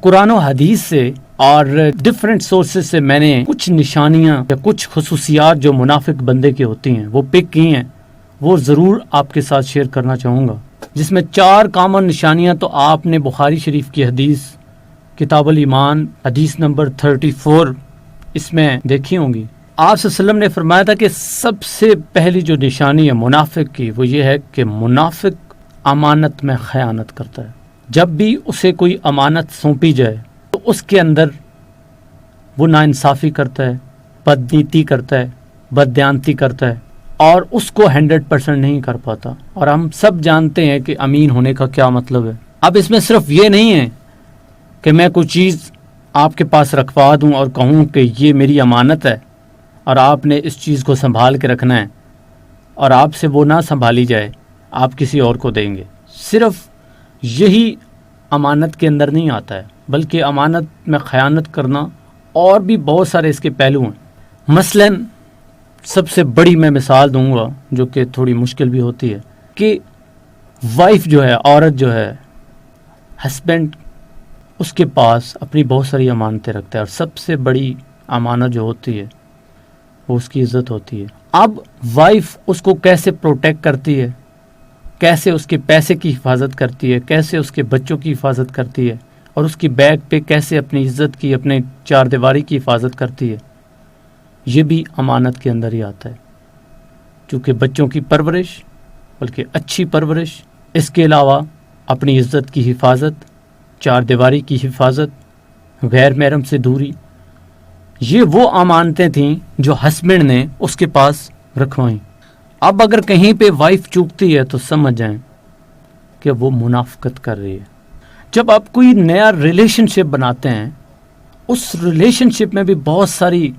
قرآن و حدیث سے اور ڈفرینٹ سورسز سے میں نے کچھ نشانیاں یا کچھ خصوصیات جو منافق بندے کی ہوتی ہیں وہ پک کی ہیں، وہ ضرور آپ کے ساتھ شیئر کرنا چاہوں گا، جس میں 4 کامن نشانیاں تو آپ نے بخاری شریف کی حدیث کتاب الایمان حدیث نمبر 34 اس میں دیکھی ہوں گی۔ آپ صلی اللہ علیہ وسلم نے فرمایا تھا کہ سب سے پہلی جو نشانی ہے منافق کی وہ یہ ہے کہ منافق امانت میں خیانت کرتا ہے۔ جب بھی اسے کوئی امانت سونپی جائے تو اس کے اندر وہ ناانصافی کرتا ہے، بدنیتی کرتا ہے، بددیانتی کرتا ہے اور اس کو 100% نہیں کر پاتا۔ اور ہم سب جانتے ہیں کہ امین ہونے کا کیا مطلب ہے۔ اب اس میں صرف یہ نہیں ہے کہ میں کوئی چیز آپ کے پاس رکھوا دوں اور کہوں کہ یہ میری امانت ہے اور آپ نے اس چیز کو سنبھال کے رکھنا ہے، اور آپ سے وہ نہ سنبھالی جائے، آپ کسی اور کو دیں گے۔ صرف یہی امانت کے اندر نہیں آتا ہے، بلکہ امانت میں خیانت کرنا اور بھی بہت سارے اس کے پہلو ہیں۔ مثلاً سب سے بڑی میں مثال دوں گا جو کہ تھوڑی مشکل بھی ہوتی ہے کہ وائف جو ہے، عورت جو ہے، ہسبینڈ اس کے پاس اپنی بہت ساری امانتیں رکھتا ہے، اور سب سے بڑی امانت جو ہوتی ہے وہ اس کی عزت ہوتی ہے۔ اب وائف اس کو کیسے پروٹیکٹ کرتی ہے، کیسے اس کے پیسے کی حفاظت کرتی ہے، کیسے اس کے بچوں کی حفاظت کرتی ہے، اور اس کی بیک پہ کیسے اپنی عزت کی، اپنے 4 دیواری کی حفاظت کرتی ہے، یہ بھی امانت کے اندر ہی آتا ہے۔ چونکہ بچوں کی پرورش، بلکہ اچھی پرورش، اس کے علاوہ اپنی عزت کی حفاظت، 4 دیواری کی حفاظت، غیر محرم سے دوری، یہ وہ امانتیں تھیں جو ہسبینڈ نے اس کے پاس رکھوائیں۔ اب اگر کہیں پہ وائف چوکتی ہے تو سمجھ جائیں کہ وہ منافقت کر رہی ہے۔ جب آپ کوئی نیا ریلیشن شپ بناتے ہیں، اس ریلیشن شپ میں بھی بہت ساری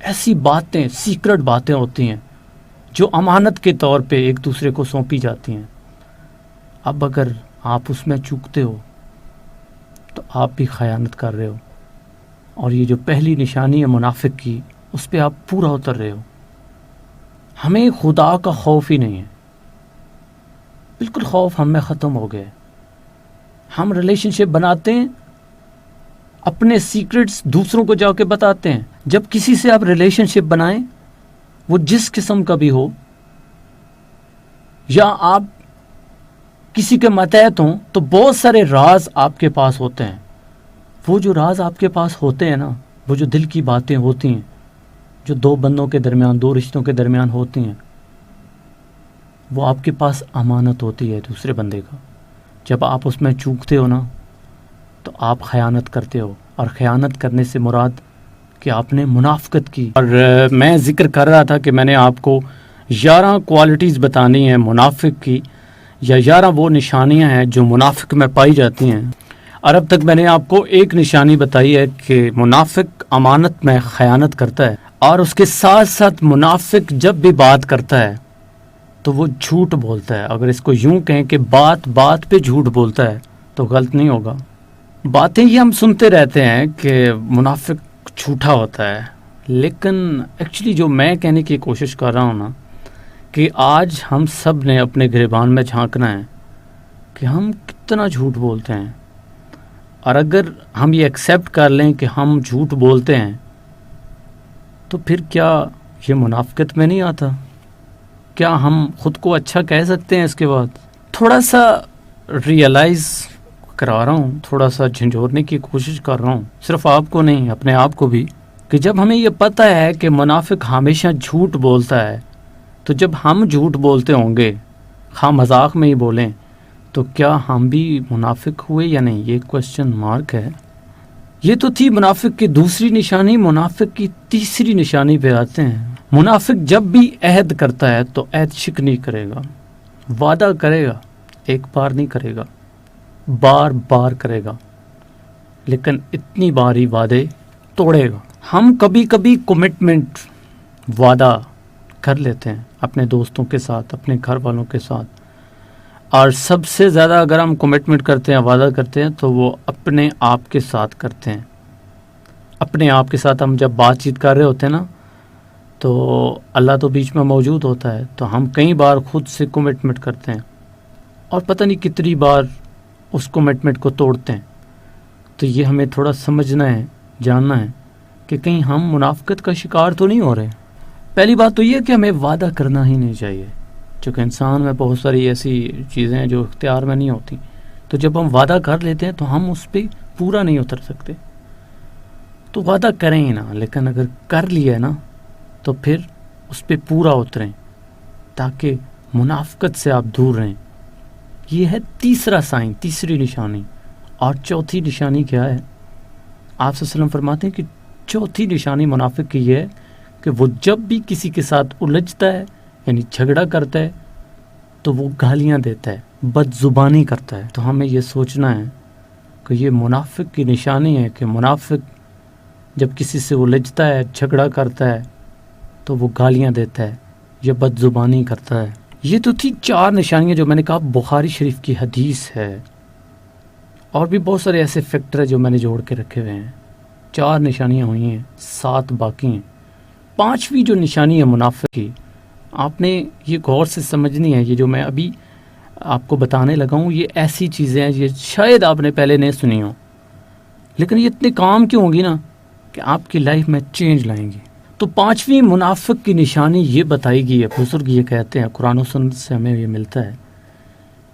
ایسی باتیں، سیکرٹ باتیں ہوتی ہیں جو امانت کے طور پہ ایک دوسرے کو سونپی جاتی ہیں۔ اب اگر آپ اس میں چوکتے ہو تو آپ بھی خیانت کر رہے ہو، اور یہ جو پہلی نشانی ہے منافق کی، اس پہ آپ پورا اتر رہے ہو۔ ہمیں خدا کا خوف ہی نہیں ہے، بالکل خوف ہم میں ختم ہو گیا ہے۔ ہم ریلیشن شپ بناتے ہیں، اپنے سیکرٹس دوسروں کو جا کے بتاتے ہیں۔ جب کسی سے آپ ریلیشن شپ بنائیں، وہ جس قسم کا بھی ہو، یا آپ کسی کے ماتحت ہوں، تو بہت سارے راز آپ کے پاس ہوتے ہیں۔ وہ جو راز آپ کے پاس ہوتے ہیں نا، وہ جو دل کی باتیں ہوتی ہیں، جو 2 بندوں کے درمیان، 2 رشتوں کے درمیان ہوتی ہیں، وہ آپ کے پاس امانت ہوتی ہے دوسرے بندے کا۔ جب آپ اس میں چوکتے ہو نا تو آپ خیانت کرتے ہو، اور خیانت کرنے سے مراد کہ آپ نے منافقت کی۔ اور میں ذکر کر رہا تھا کہ میں نے آپ کو 11 کوالٹیز بتانی ہیں منافق کی، یا 11 وہ نشانیاں ہیں جو منافق میں پائی جاتی ہیں، اور اب تک میں نے آپ کو ایک نشانی بتائی ہے کہ منافق امانت میں خیانت کرتا ہے، اور اس کے ساتھ ساتھ منافق جب بھی بات کرتا ہے تو وہ جھوٹ بولتا ہے۔ اگر اس کو یوں کہیں کہ بات بات پہ جھوٹ بولتا ہے تو غلط نہیں ہوگا۔ باتیں یہ ہم سنتے رہتے ہیں کہ منافق جھوٹا ہوتا ہے، لیکن ایکچولی جو میں کہنے کی کوشش کر رہا ہوں نا، کہ آج ہم سب نے اپنے گریبان میں جھانکنا ہے کہ ہم کتنا جھوٹ بولتے ہیں، اور اگر ہم یہ ایکسیپٹ کر لیں کہ ہم جھوٹ بولتے ہیں تو پھر کیا یہ منافقت میں نہیں آتا؟ کیا ہم خود کو اچھا کہہ سکتے ہیں؟ اس کے بعد تھوڑا سا ریئلائز کرا رہا ہوں، تھوڑا سا جھنجھوڑنے کی کوشش کر رہا ہوں، صرف آپ کو نہیں، اپنے آپ کو بھی، کہ جب ہمیں یہ پتہ ہے کہ منافق ہمیشہ جھوٹ بولتا ہے، تو جب ہم جھوٹ بولتے ہوں گے، خواہ مذاق میں ہی بولیں، تو کیا ہم بھی منافق ہوئے یا نہیں؟ یہ کوشچن مارک ہے۔ یہ تو تھی منافق کی دوسری نشانی۔ منافق کی تیسری نشانی پہ آتے ہیں۔ منافق جب بھی عہد کرتا ہے تو عہد شک نہیں کرے گا، وعدہ کرے گا، ایک بار نہیں کرے گا، بار بار کرے گا، لیکن اتنی بار ہی وعدے توڑے گا۔ ہم کبھی کبھی کمٹمنٹ، وعدہ کر لیتے ہیں اپنے دوستوں کے ساتھ، اپنے گھر والوں کے ساتھ، اور سب سے زیادہ اگر ہم کمٹمنٹ کرتے ہیں، وعدہ کرتے ہیں، تو وہ اپنے آپ کے ساتھ کرتے ہیں۔ اپنے آپ کے ساتھ ہم جب بات چیت کر رہے ہوتے ہیں نا، تو اللہ تو بیچ میں موجود ہوتا ہے، تو ہم کئی بار خود سے کمٹمنٹ کرتے ہیں، اور پتہ نہیں کتنی بار اس کمٹمنٹ کو توڑتے ہیں۔ تو یہ ہمیں تھوڑا سمجھنا ہے، جاننا ہے کہ کہیں ہم منافقت کا شکار تو نہیں ہو رہے۔ پہلی بات تو یہ کہ ہمیں وعدہ کرنا ہی نہیں چاہیے، چونکہ انسان میں بہت ساری ایسی چیزیں ہیں جو اختیار میں نہیں ہوتی، تو جب ہم وعدہ کر لیتے ہیں تو ہم اس پہ پورا نہیں اتر سکتے، تو وعدہ کریں ہی نا، لیکن اگر کر لیا ہے نا تو پھر اس پہ پورا اتریں تاکہ منافقت سے آپ دور رہیں۔ یہ ہے تیسرا سائن، تیسری نشانی۔ اور چوتھی نشانی کیا ہے؟ آپ صلی اللہ علیہ وسلم فرماتے ہیں کہ چوتھی نشانی منافق کی یہ ہے کہ وہ جب بھی کسی کے ساتھ الجھتا ہے یعنی جھگڑا کرتا ہے تو وہ گالیاں دیتا ہے، بد زبانی کرتا ہے۔ تو ہمیں یہ سوچنا ہے کہ یہ منافق کی نشانی ہے کہ منافق جب کسی سے الجھتا ہے، جھگڑا کرتا ہے تو وہ گالیاں دیتا ہے یا بد زبانی کرتا ہے۔ یہ تو تھی 4 نشانیاں جو میں نے کہا بخاری شریف کی حدیث ہے، اور بھی بہت سارے ایسے فیکٹر ہیں جو میں نے جوڑ کے رکھے ہوئے ہیں۔ 4 نشانیاں ہوئی ہیں، 7 باقی ہیں۔ 5ویں جو نشانی ہے منافق کی، آپ نے یہ غور سے سمجھنی ہے۔ یہ جو میں ابھی آپ کو بتانے لگا ہوں یہ ایسی چیزیں ہیں یہ شاید آپ نے پہلے نہیں سنی ہوں، لیکن یہ اتنے کام کیوں ہوں گی نا کہ آپ کی لائف میں چینج لائیں گی۔ تو 5ویں منافق کی نشانی یہ بتائی گئی ہے، بزرگ یہ کہتے ہیں، قرآن و سنت سے ہمیں یہ ملتا ہے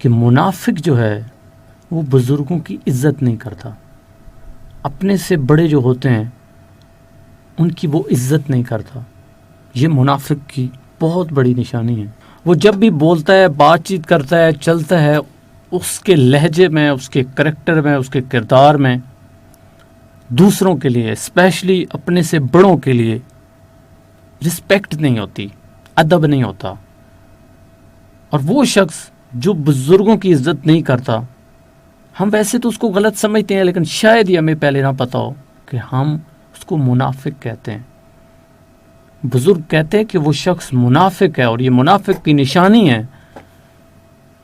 کہ منافق جو ہے وہ بزرگوں کی عزت نہیں کرتا، اپنے سے بڑے جو ہوتے ہیں ان کی وہ عزت نہیں کرتا۔ یہ منافق کی بہت بڑی نشانی ہے۔ وہ جب بھی بولتا ہے، بات چیت کرتا ہے، چلتا ہے، اس کے لہجے میں، اس کے کریکٹر میں، اس کے کردار میں دوسروں کے لیے، اسپیشلی اپنے سے بڑوں کے لیے رسپیکٹ نہیں ہوتی، ادب نہیں ہوتا۔ اور وہ شخص جو بزرگوں کی عزت نہیں کرتا، ہم ویسے تو اس کو غلط سمجھتے ہیں، لیکن شاید یہ ہمیں پہلے نہ پتا ہو کہ ہم اس کو منافق کہتے ہیں۔ بزرگ کہتے ہیں کہ وہ شخص منافق ہے، اور یہ منافق کی نشانی ہے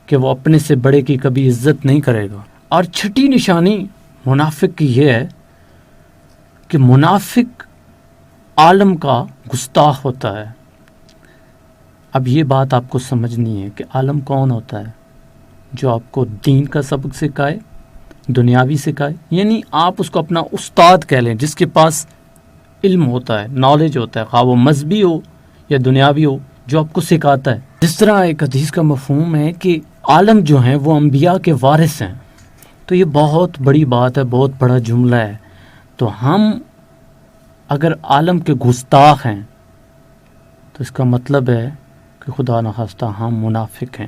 کہ وہ اپنے سے بڑے کی کبھی عزت نہیں کرے گا۔ اور 6ٹھی نشانی منافق کی یہ ہے کہ منافق عالم کا گستاخ ہوتا ہے۔ اب یہ بات آپ کو سمجھنی ہے کہ عالم کون ہوتا ہے؟ جو آپ کو دین کا سبق سکھائے، دنیاوی سکھائے، یعنی آپ اس کو اپنا استاد کہہ لیں، جس کے پاس علم ہوتا ہے، نالج ہوتا ہے، خواہ وہ مذہبی ہو یا دنیاوی ہو، جو آپ کو سکھاتا ہے۔ جس طرح ایک حدیث کا مفہوم ہے کہ عالم جو ہیں وہ انبیاء کے وارث ہیں، تو یہ بہت بڑی بات ہے، بہت بڑا جملہ ہے۔ تو ہم اگر عالم کے گستاخ ہیں تو اس کا مطلب ہے کہ خدا نخواستہ ہم منافق ہیں۔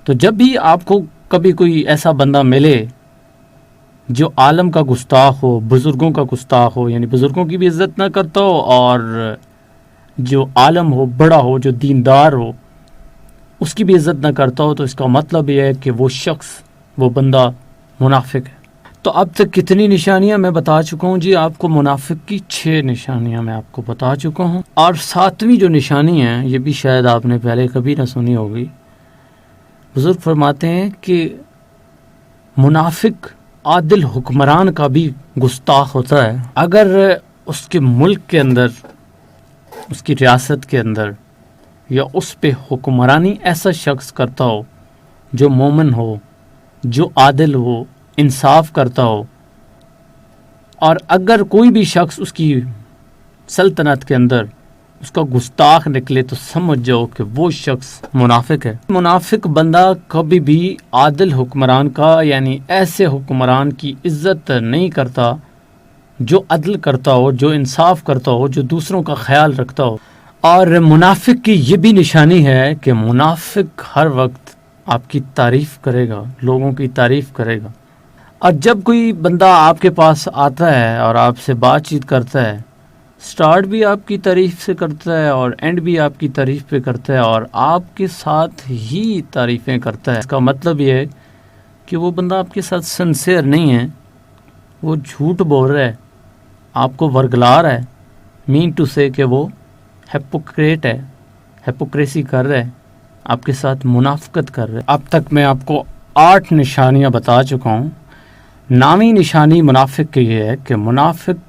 تو جب بھی آپ کو کبھی کوئی ایسا بندہ ملے جو عالم کا گستاخ ہو، بزرگوں کا گستاخ ہو، یعنی بزرگوں کی بھی عزت نہ کرتا ہو، اور جو عالم ہو، بڑا ہو، جو دیندار ہو، اس کی بھی عزت نہ کرتا ہو، تو اس کا مطلب یہ ہے کہ وہ شخص، وہ بندہ منافق ہے۔ تو اب تک کتنی نشانیاں میں بتا چکا ہوں جی آپ کو؟ منافق کی 6 نشانیاں میں آپ کو بتا چکا ہوں، اور 7ویں جو نشانی ہے یہ بھی شاید آپ نے پہلے کبھی نہ سنی ہوگی۔ بزرگ فرماتے ہیں کہ منافق عادل حکمران کا بھی گستاخ ہوتا ہے۔ اگر اس کے ملک کے اندر، اس کی ریاست کے اندر یا اس پہ حکمرانی ایسا شخص کرتا ہو جو مومن ہو، جو عادل ہو، انصاف کرتا ہو، اور اگر کوئی بھی شخص اس کی سلطنت کے اندر اس کا گستاخ نکلے تو سمجھ جاؤ کہ وہ شخص منافق ہے۔ منافق بندہ کبھی بھی عادل حکمران کا، یعنی ایسے حکمران کی عزت نہیں کرتا جو عدل کرتا ہو، جو انصاف کرتا ہو، جو دوسروں کا خیال رکھتا ہو۔ اور منافق کی یہ بھی نشانی ہے کہ منافق ہر وقت آپ کی تعریف کرے گا، لوگوں کی تعریف کرے گا۔ اور جب کوئی بندہ آپ کے پاس آتا ہے اور آپ سے بات چیت کرتا ہے، سٹارٹ بھی آپ کی تعریف سے کرتا ہے اور اینڈ بھی آپ کی تعریف پہ کرتا ہے، اور آپ کے ساتھ ہی تعریفیں کرتا ہے، اس کا مطلب یہ ہے کہ وہ بندہ آپ کے ساتھ سنسیئر نہیں ہے، وہ جھوٹ بول رہا ہے، آپ کو ورگلا رہا ہے، مین ٹو سے کہ وہ ہیپوکریٹ ہے، ہیپوکریسی کر رہا ہے، آپ کے ساتھ منافقت کر رہا ہے۔ اب تک میں آپ کو 8 نشانیاں بتا چکا ہوں۔ 9ویں نشانی منافق کی یہ ہے کہ منافق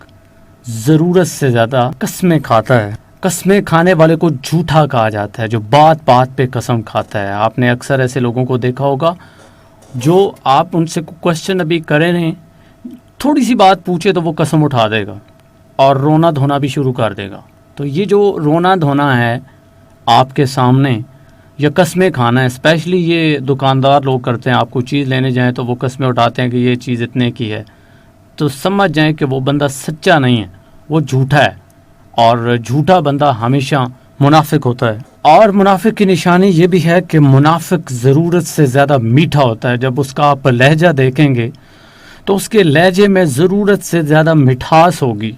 ضرورت سے زیادہ قسمیں کھاتا ہے۔ قسمیں کھانے والے کو جھوٹا کہا جاتا ہے، جو بات بات پہ قسم کھاتا ہے۔ آپ نے اکثر ایسے لوگوں کو دیکھا ہوگا جو آپ ان سے کوشچن ابھی کرے رہے ہیں، تھوڑی سی بات پوچھے تو وہ قسم اٹھا دے گا اور رونا دھونا بھی شروع کر دے گا. تو یہ جو رونا دھونا ہے آپ کے سامنے یا قسمیں کھانا ہے، اسپیشلی یہ دکاندار لوگ کرتے ہیں. آپ کو چیز لینے جائیں تو وہ قسمیں اٹھاتے ہیں کہ یہ چیز اتنے کی ہے، تو سمجھ جائیں کہ وہ بندہ سچا نہیں ہے، وہ جھوٹا ہے. اور جھوٹا بندہ ہمیشہ منافق ہوتا ہے. اور منافق کی نشانی یہ بھی ہے کہ منافق ضرورت سے زیادہ میٹھا ہوتا ہے. جب اس کا آپ لہجہ دیکھیں گے تو اس کے لہجے میں ضرورت سے زیادہ مٹھاس ہوگی.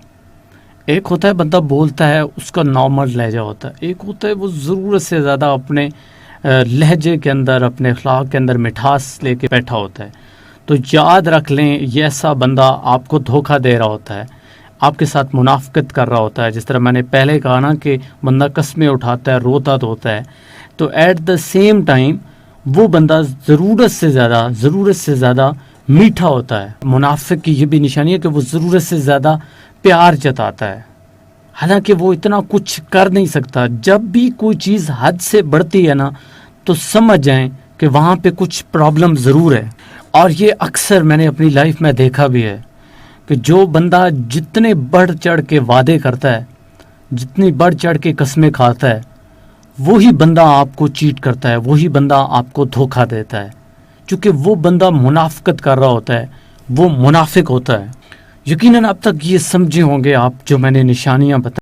ایک ہوتا ہے بندہ بولتا ہے اس کا نارمل لہجہ ہوتا ہے، ایک ہوتا ہے وہ ضرورت سے زیادہ اپنے لہجے کے اندر، اپنے اخلاق کے اندر مٹھاس لے کے بیٹھا ہوتا ہے. تو یاد رکھ لیں یہ ایسا بندہ آپ کو دھوکہ دے رہا ہوتا ہے، آپ کے ساتھ منافقت کر رہا ہوتا ہے. جس طرح میں نے پہلے کہا نا کہ بندہ قسمیں اٹھاتا ہے، روتا دھوتا ہے، تو ایٹ دا سیم ٹائم وہ بندہ ضرورت سے زیادہ میٹھا ہوتا ہے. منافق کی یہ بھی نشانی ہے کہ وہ ضرورت سے زیادہ پیار جتاتا ہے، حالانکہ وہ اتنا کچھ کر نہیں سکتا. جب بھی کوئی چیز حد سے بڑھتی ہے نا تو سمجھ جائیں کہ وہاں پہ کچھ پرابلم ضرور ہے. اور یہ اکثر میں نے اپنی لائف میں دیکھا بھی ہے کہ جو بندہ جتنے بڑھ چڑھ کے وعدے کرتا ہے، جتنی بڑھ چڑھ کے قسمیں کھاتا ہے، وہی بندہ آپ کو چیٹ کرتا ہے، وہی بندہ آپ کو دھوکہ دیتا ہے. چونکہ وہ بندہ منافقت کر رہا ہوتا ہے، وہ منافق ہوتا ہے. یقیناً اب تک یہ سمجھے ہوں گے آپ جو میں نے نشانیاں بتائیں.